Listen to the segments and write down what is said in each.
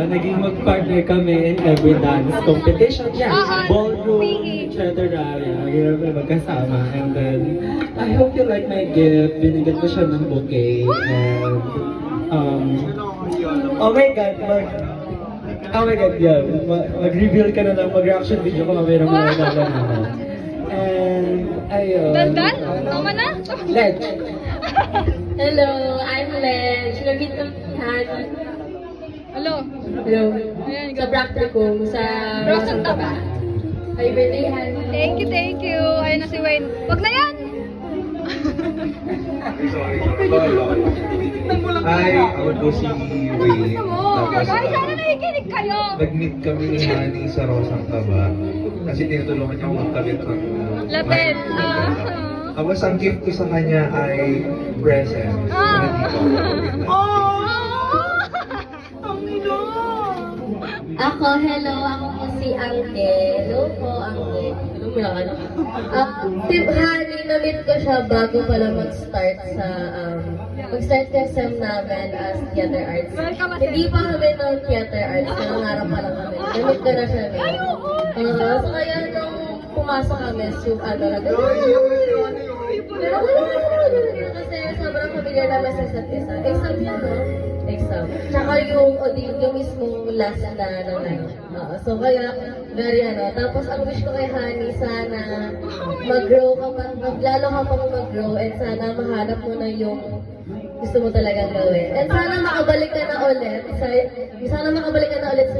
Naging mag-partner kami in every dance competition. Ballroom, theater magkasama. And then, I hope you like my gift. Binigyan ko siya ng bouquet. And, oh my God, yeah. Mag-reveal ka na lang, mag-reaction video ko mamaya ng mga naman. And, ayun. Dandan? Tama na? Let's. Hello, I'm Ledge. Nag-meet kami ni Hani. Hello. Hello. Ayan, Sa practicum, sa Rosang Taba. Happy birthday, Hani. Thank you. Ayun na si Wayne. Wag na yan! Hi, ako po si Wayne. Tapos, Ay, sana nakikinig kayo! nag-meet kami ni Hani sa Rosang Taba. Kasi tinutulungan niya akong magkabit ng Lapel. Tapos ang gift ko sa kanya ay present. Ako, hello. Ako po si Angge. Hello po, Angge. Hello mo lang, ano? Si Hani, na-meet ko siya bago pala mag-start sa, mag-start sa SEM namin as theater arts. Hindi pa kami ng theater arts, nangangarap pa lang kami. Na-meet ko na siya rin. So kaya nung pumasok kami, yung ano lang, pero kasi sobrang familiar naman sa isa't isa. Exam yan, no? Exam. Tsaka yung mismong last na naman. So kaya, very ano. Tapos ang wish ko kay Hani, sana mag-grow ka pa, lalo ka pang mag-grow, and sana mahanap mo na yung gusto mo talagang gawin. And sana makabalik ka na ulit sa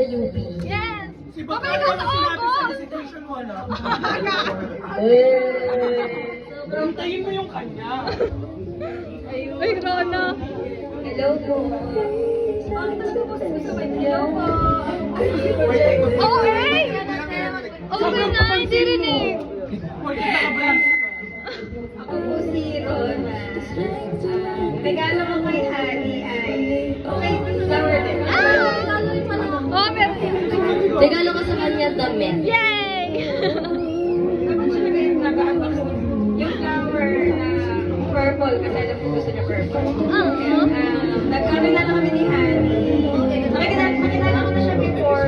UP. Yes! Okay, totoo ako! Rantayin mo yung kanya. Ay, Rona. Hello po. Hello po. Okay! Okay na, hindi rin eh. Ako po si Rona. Regalo ko kay Hani ay flower din. Oh, meron yan. Regalo ko sa kanya damit. Yay! Yung flower na purple kasi alam ko gusto niya purple. Nagkakilala kami ni Hani. Nakilala ko na siya before.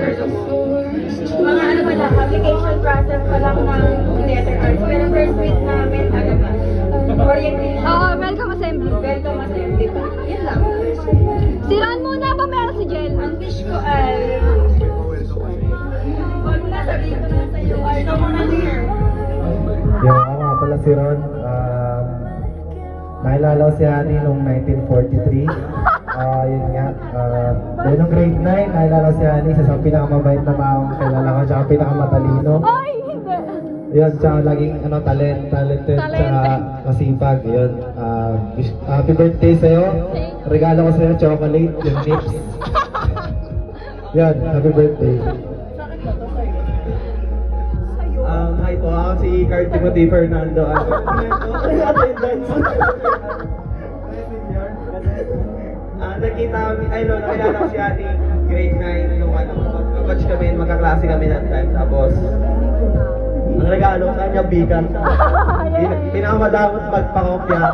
Mga ano pa lang, application process pa lang ng theater arts. Pero first meet namin, ano ba? Orientation. Oo, welcome assembly. Welcome assembly pa. Yun lang. Si Ron muna pa, meron si Jel. Ang wish ko ay... Huwag na, sabihin ko na sa iyo. Ay, ito muna here. Yung ako nga pala si Ron. Nakilala ko si Hani noong 1943. Yun nga. Dahil nung grade 9, nakilala ko si Hani. Isa sa pinakamabait na maong kilala ko. Tsaka pinakamatalino. Ay, hindi. Yun, tsaka laging talented, tsaka masipag. Yun. Happy birthday sa'yo. Regalo ko sa'yo chocolate, yung nips. Yan, happy birthday. Hi po, ako si Carl Timothy Fernando. Nakilala ko si Ate grade 9 nung mag-coach kami, magkaklase kami ng time. Tapos, ang regalo sa kanya, bigan. Pinakamadamot magpakopya.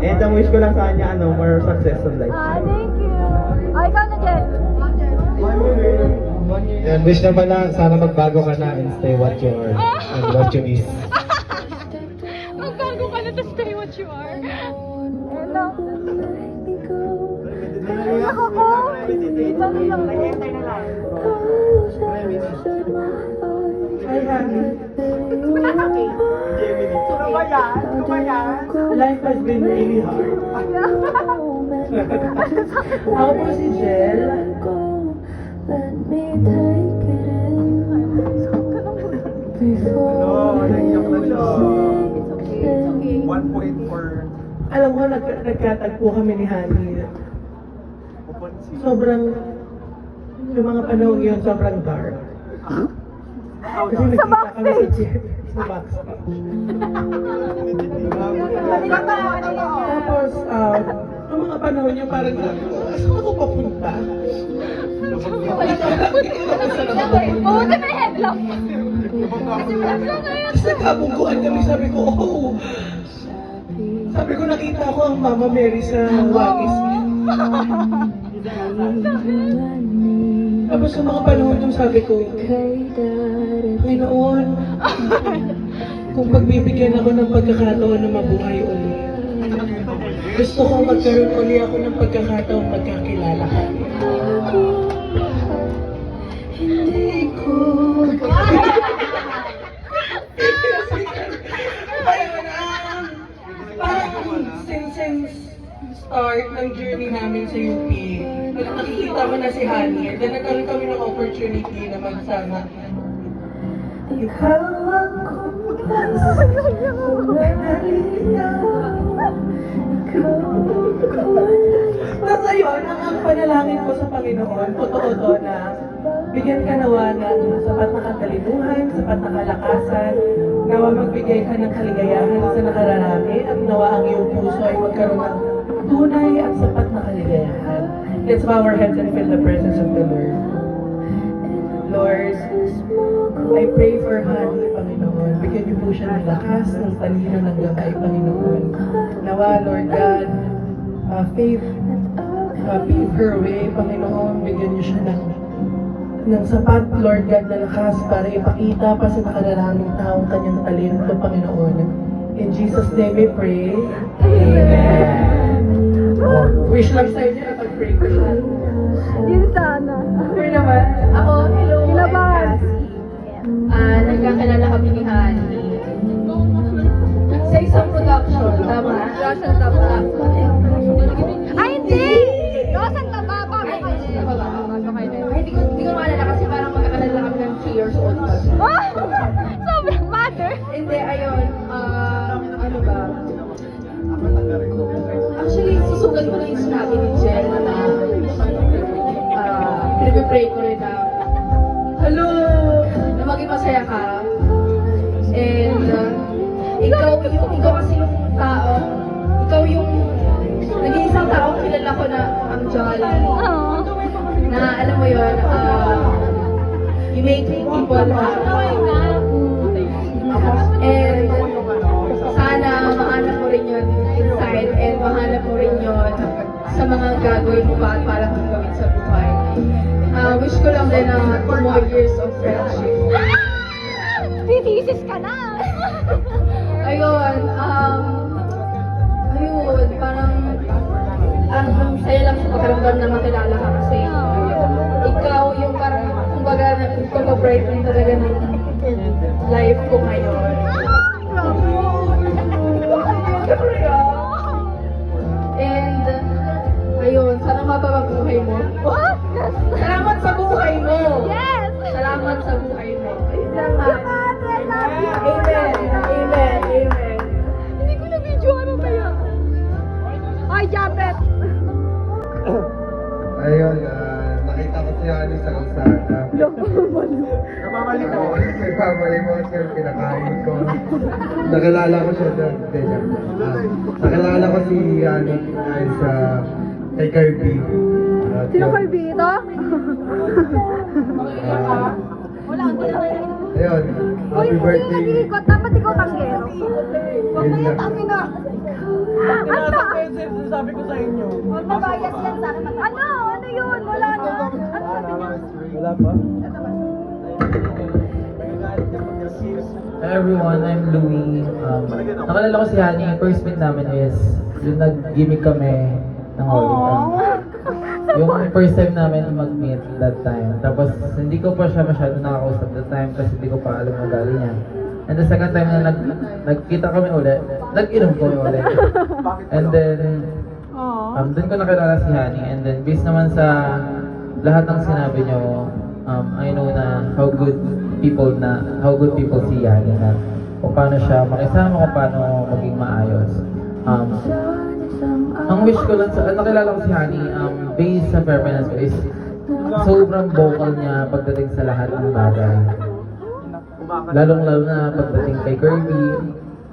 And ang wish ko lang sa kanya, more success in life. Thank you. Ay, ikaw na, Jel. Yan, wish na pala, sana magbago ka na and stay what you are and what you is. Magbago ka na to stay what you are. Hello. Naiyak ako. Dali lang. Life has been really hard. Ako po si Jel. Naiyak na siya. 1.4. Alam mo, nagkatagpo kami ni Hani. Sobrang, yung mga panahon yun, sobrang dark. Kasi nakita kami sa Jel. Sa backstage. Tapos, yung mga panahon yun, parang sabi ko, saan ako papunta? Buti may headlock. Kasi wala lang ngayon. Tapos nagkabungkuhan kami, sabi ko, oh, Sabi ko nakita ko ang Mama Mary sa Wagis. Tapos sa mga panahon yung sabi ko, Panginoon, kung pagbibigyan ako ng pagkakataon na mabuhay ulit, gusto kong magkaroon ulit ako ng pagkakataon magkakilala ka. Hindi ko. Parang since start ng journey namin sa UP, nakikita ko na si Honey, and then nagkaroon kami ng opportunity na magsama. Ikaw na ngayon, ang panalangin ko sa Panginoon, totoo to na bigyan ka nawa ng sapat na katalinuhan, sapat na kalakasan, nawa magbigay ka ng kaligayahan sa nakararami, at nawa ang iyong puso ay magkaroon ng tunay at sapat na kaligayahan. Let's bow our heads and feel the presence of the Lord. Lord, I pray for Honey, Panginoon. Bigyan niyo po siya ng lakas, ng talino, ng gabay, Panginoon. Nawa, Lord God, pave her way, Panginoon. Bigyan niyo siya ng sapat, Lord God, na lakas para ipakita pa sa nakararaming tao ang kanyang talento, Panginoon. In Jesus' name we pray. Amen. Wish lang sa inyo na pag-pray ko siya. Yun sana. Sure naman. Ako, hello. Kinabahan. Nagkakilala kami ni Honey. Sa isang production, tama? Rosan Taba. Ay, hindi! Rosan Taba, bago kayo. Bago kayo. Ay, hindi ko maalala kasi parang magkakalala kami ng 3 years old pa. Oh! Sobrang mother! Hindi, ayun. Ano ba? Actually, susugat ko na yung sinabi ni Jen na pinipray ko rin na hello! Na maging masaya ka. And ikaw kasi yung tao, ikaw yung nag-iisang tao kilala ko na ang jolly. Oh. Na alam mo yun, you make people happy. And sana mahanap mo rin yun inside and mahanap mo rin yun sa mga gagawin mo pa at para mong gawin sa buhay. Wish ko lang din na 2 more years of friendship. Titisis ka na! Ayun, parang ang saya lang sa pagkaramdam na makilala ka kasi ikaw yung parang kumbaga nagpapag-bright din talaga ng life ko ngayon. And ayun, sana mapapabuhay mo. What? Salamat sa buhay mo! Yes! Salamat sa buhay mo. Salamat! I love you! Amen! Amen! Amen! Hindi ko na video ano ba yan? Ay, Japet! Ayun, nakita ko si Honey sa kalsada. Namamalik ako. Nagpapalik mo siya, pinakain ko. Nakilala ko siya doon. Nakilala ko si Honey dahil sa kay Kirby. Sino kayo dito? Ayun, happy birthday. Nag-iikot, dapat ikaw tanggero. Yun lang. Ano? Sabi ko sa inyo. Mabayas yan sa akin. Ano? Ano yun? Wala na. Ano sabi niya? Wala pa? Hi everyone, I'm Louie. Nakalala ko si Honey, first meet namin is yung nag-gimmick kami ng Holy Yung first time namin mag-meet that time. Tapos hindi ko pa siya masyado nakakausap that time kasi hindi ko pa alam ang ugali niya. And the second time na nagkita kami ulit, nag-inom kami ulit. And then, doon ko nakilala si Honey. And then, based naman sa lahat ng sinabi niyo, I know na how good people see Honey na kung paano siya makisama, kung paano maging maayos. Ang wish ko lang sa, nakilala ko si Honey, based sa performance ko is sobrang vocal niya pagdating sa lahat ng bagay. Lalong-lalo na pagdating kay Kirby,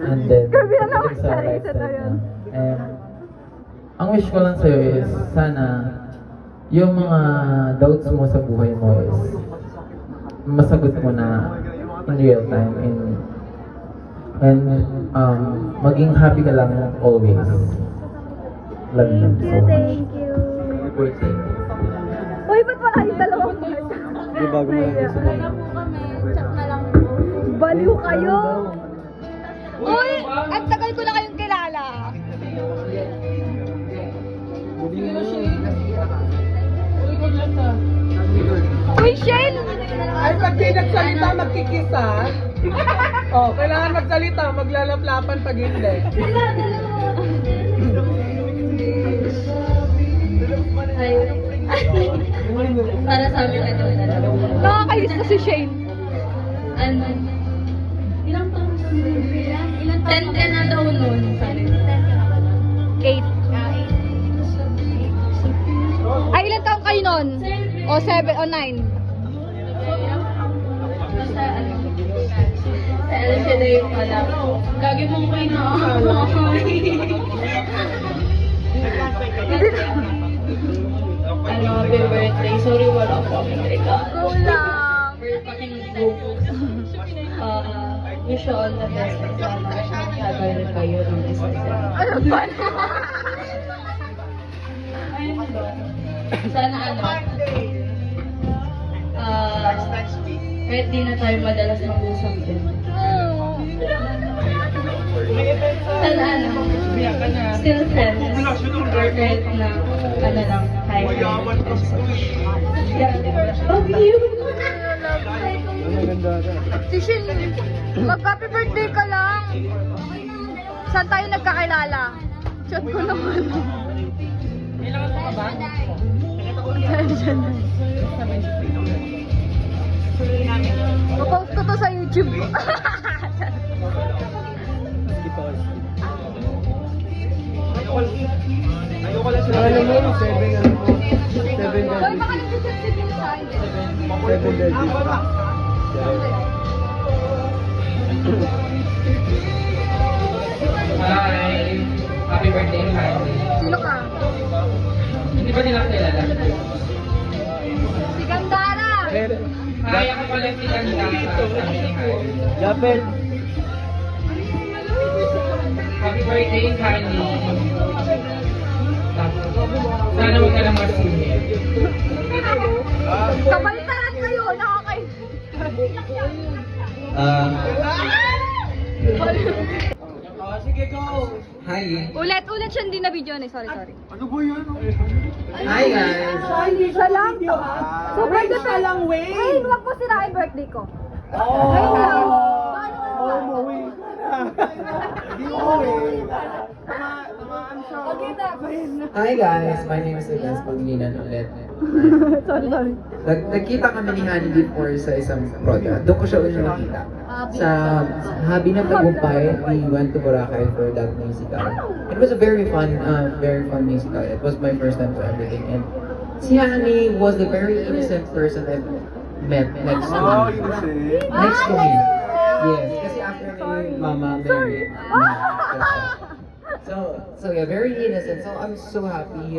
and then Kirby na naman, pagdating sa sorry, lifestyle ito yun. niya. And ang wish ko lang sa'yo is sana yung mga doubts mo sa buhay mo is masagot mo na in real time, in And maging happy ka lang always. Love you so much. Thank you. Birthday. Uy, ba't wala yung dalawang part? Di bago mo lang gusto mo. Baliw kayo! Uy! Ang tagal ko na kayong kilala! Uy, Shane! Ay, pag di nagsalita, magkikisa. Oh, kailangan magsalita, maglalaplapan pag hindi. Ay. Para sa amin, ano na lang. Nakakainis na si Shane. Ano? Ilang taon na? 10 ka na daw nun. Sabi. 8. Ay, ilan taong kayo nun? O 7 o 9? Basta ano. Ano siya na yung pala. Gagi mong kayo na Ano, happy birthday. Sorry, wala po akong regalo. Go lang! We're fucking broke. Wish you all the best. Sana mag-travel kayo ng isa. Ano ba? Sana ano, kahit di na tayo madalas mag-usap din. Sana ano, still friends, or kahit na, ano lang, hi. Love you! Si Shane, mag-happy birthday ka lang. Saan tayo nagkakilala? Chat ko naman. Papost ko to sa YouTube. Ano mo? 7 ano mo? 7 Hoy, daddies. baka nagsisit yung sign. 7 daddies. Hi! Happy birthday, Kylie. Sino ka? Hindi ba nila kilala? Si Gandara. Hi, ako pala si Ganda. Japet. Happy birthday, Kylie. Sana huwag ka lang masungit. Kabaltaran kayo, nakakain. Hi! Ulit siya hindi na video na. Sorry. Hi, guys! Isa lang to. So, birthday pa lang, Wayne. Hey, wag mo sirain birthday ko. Ayun lang. Hi guys, my name is Elias Paglinan ulit. Sorry. Nagkita kami ni Honey before sa isang product. Doon ko siya ulit nakita. Sa Habi ng Tagumpay, we went to Boracay for that musical. It was a very fun musical. It was my first time to everything. And si Honey was the very innocent person I've met next to me. Next to me. Yes, kasi after ni Mama Mary. So yeah, very innocent. So I'm so happy.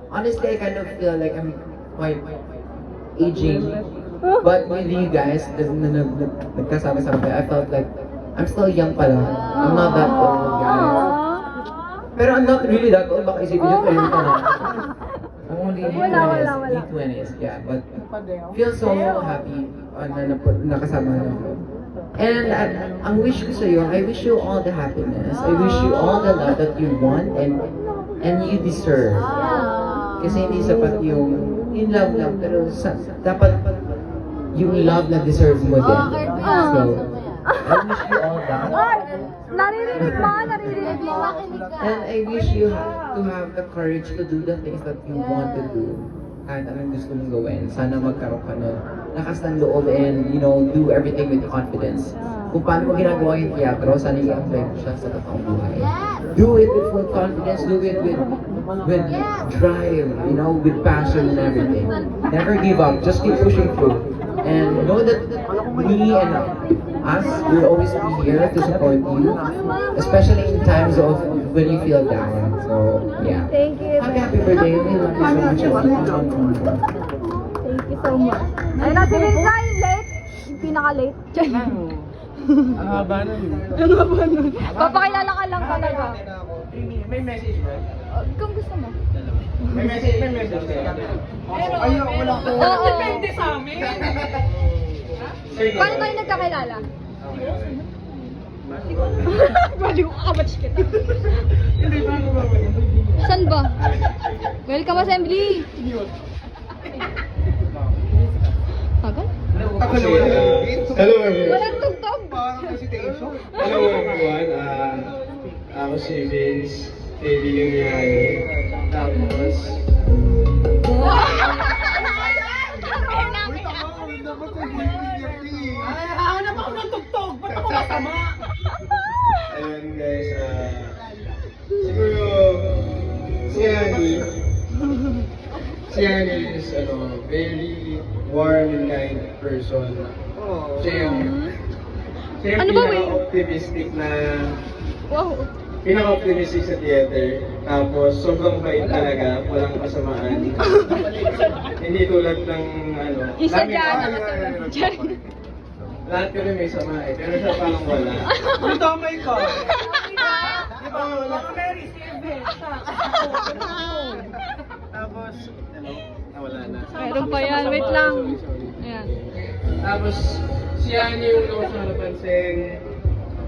Honestly, I kind of feel like I'm quite aging. But with you guys, nagkasama-sama tayo, I felt like I'm still young pala. I'm not that old, guys. Pero I'm not really that old. Baka isipin nyo, 20 pa na. I'm only late 20s, yeah. But feel so happy na nakasama na ako. And ang wish ko sa'yo, I wish you all the happiness. I wish you all the love that you want and you deserve. Kasi hindi sapat yung in love lang, pero dapat yung love na deserve mo din. So, I wish you all that. Naririnig mo. And I wish you to have the courage to do the things that you want to do. Kahit anong gusto mong gawin, sana magkaroon ka nun. Lakas ng loob and, do everything with confidence. Kung paano mo ginagawa yung teatro, sana i-apply mo siya sa totoong buhay. Do it with full confidence, do it with drive, with passion and everything. Never give up, just keep pushing through. And know that me and us will always be here to support you, especially in times of when you feel down. So, yeah. Thank you. Happy birthday. We love you so much. Thank you so much. Ayun na si Linsay, late. Yung pinaka-late. Ang haba nun. Ano ba nun? Papakilala ka lang talaga. May message ba? Kung gusto mo. May message ka. Ayaw, wala ko. Oo. Depende sa amin. Paano tayo nagkakilala? Baliw ka, batch kita. Hindi ba ako ba? Saan ba? Welcome assembly! Tagal? Hello everyone. Walang tugtog! Parang hesitation. Hello everyone. Ako si Vince, kaibigan ni Hani. Tapos, Ay, hanap ako ng tugtog. Ba't ako masama? ayun guys, siguro, si Hani is, very warm and kind person. Siya yung Ano ba, Will? pinaka-optimistic na Wow! pinaka-optimistic sa theater. Tapos, sobrang bait talaga, walang kasamaan. Hindi tulad ng, Isa lahat- dyan, Ah, nakatulog dyan. lahat kami may sama eh, pero siya parang wala. Ang damay ka. Diba, wala. Mary, Silve. Tapos, nawala na. Meron pa yan, wait lang. Ayan. Tapos, siya yung ako sa napansin.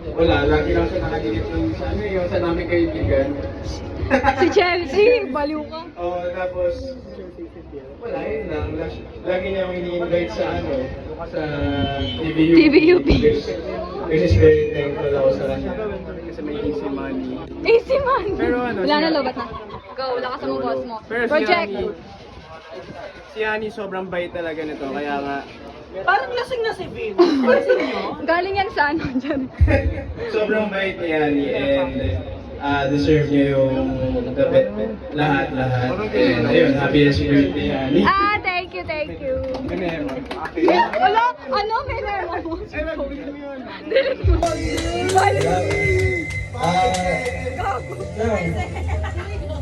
Wala, lagi lang siya nakagilip ng yung sa naming kaibigan. Si Chelsea, baliw ka. Tapos, wala, yun lang. Lagi niya akong ini-invite sa sa TVUP. TVUP. Which is very thankful ako sa kanya. Kasi may easy money. Easy man! Pero Wala na, lobat na. Go, lakas ang boss mo. Pero Project! si Hani sobrang bait talaga nito, kaya nga Parang lasing na si Vin. Pansin niyo? Galing yan sa ano dyan. sobrang bait ni Hani and deserve niya yung lahat. And ayun, happiest birthday Hani. Thank you, thank you. Ganun. Wala, ano, may memo mo. Delete mo. Baliw.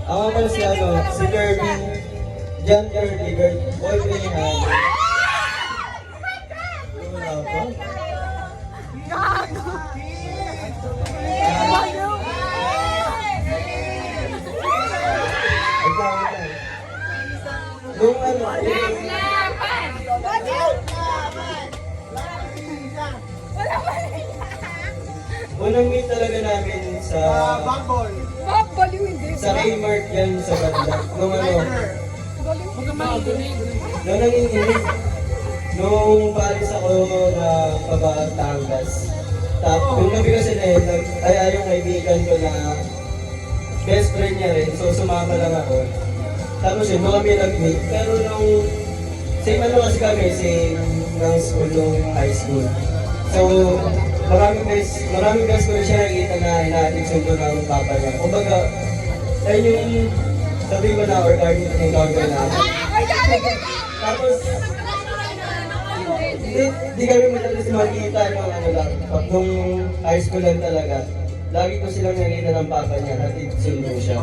Ako pala si Kirby, John Kirby, boyfriend ni Han. Wala po. Nung unang meet talaga namin sa Baliw hindi. sa Kmart yan sa banda. Nung nung nanginginig. Nung paalis ako na Pabatangas. Tapos, yung gabi kasi na yun, yung kaibigan ko na best friend niya rin, so sumama lang ako. Tapos yun, nung kami nag-meet, pero nung same kasi kami, same ng school, nung high school. So, maraming guys ko rin siya nakita na hinahatid sundo ng papa niya. Kumbaga, ayun yung sabi ko na organic encounter namin. Tapos, di kami madalas makita nung high school lang talaga. Lagi ko silang nakita ng papa niya, hatid sundo siya.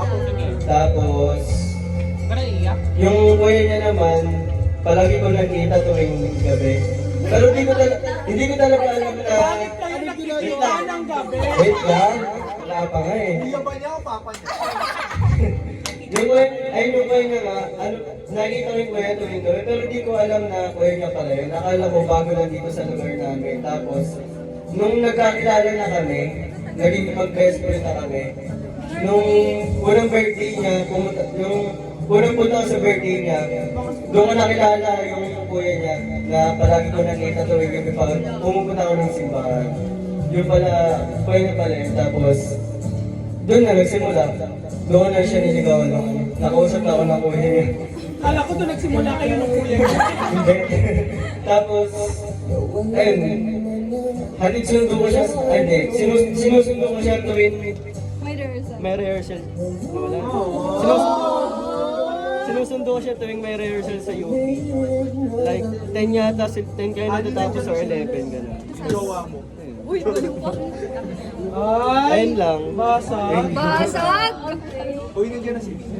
Tapos, yung kuya niya naman, palagi ko nakita tuwing gabi. Pero hindi ko talaga alam na... Wait lang, wala pa nga eh. Yung kuya niya nga, nakita ko yung kuya tuwing gabi, pero di ko alam na kuya niya pala yun. Nakala ko bago lang dito sa lugar namin. Tapos, nung nagkakilala na kami, naging mag-best friend na kami. Nung unang birthday niya, unang punta ko sa birthday niya, doon ko nakilala yung kuya niya na palagi ko nakita tuwing gabi pa pumupunta ako ng simbahan. Yung pala, kuya niya pala yun. Tapos, doon na nagsimula. Doon na siya niligawan ako. Nakausap na ako ng kuya niya. Kala ko doon nagsimula kayo ng kuya. Hindi. Tapos, ayun, hatid sundo ko siya, hindi, sinusundo ko siya tuwing may rehearsal. Wala. Sinusundo ko siya tuwing may rehearsal sa UP. Like, 10 yata, 10 kayo natatapos or 11, gano'n. Jowa mo. Uy, baliw ka. Ay, Ayun lang. basag. Basag! Uy, nandiyan na si Vin.